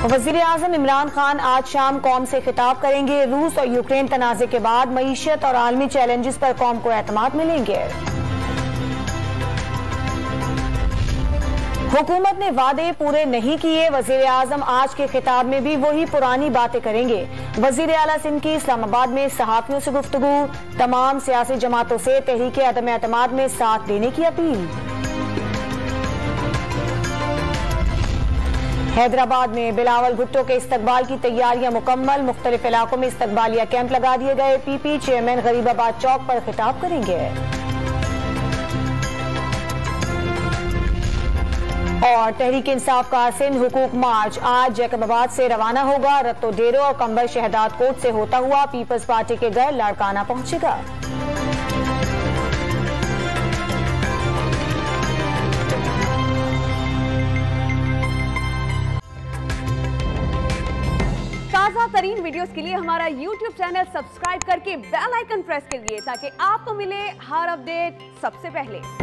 वजीर आजम इमरान खान आज शाम कौम से खिताब करेंगे। रूस और यूक्रेन तनाज़े के बाद मईशत और आलमी चैलेंजेस पर कौम को एतमाद मिलेंगे। हुकूमत ने वादे पूरे नहीं किए। वजीर आजम आज के खिताब में भी वही पुरानी बातें करेंगे। वजीर आला सिंध की इस्लामाबाद में सहाफियों से गुफ्तगू। तमाम सियासी जमातों से तहरीक अदम एतमाद में साथ देने की अपील। हैदराबाद में बिलावल भुट्टो के इस्तकबाल की तैयारियां मुकम्मल। मुख्तलिफ इलाकों में इस्तकबालिया कैंप लगा दिए गए। पीपी चेयरमैन गरीबाबाद चौक पर खिताब करेंगे। और तहरीक इंसाफ का सिंध हुकूक मार्च आज जैकबाबाद से रवाना होगा। रत्तो डेरो और कंबर शहदाद कोट से होता हुआ पीपल्स पार्टी के घर लाड़काना पहुंचेगा। ताज़ा तरीन वीडियोस के लिए हमारा YouTube चैनल सब्सक्राइब करके बेल आइकन प्रेस करिए ताकि आपको मिले हर अपडेट सबसे पहले।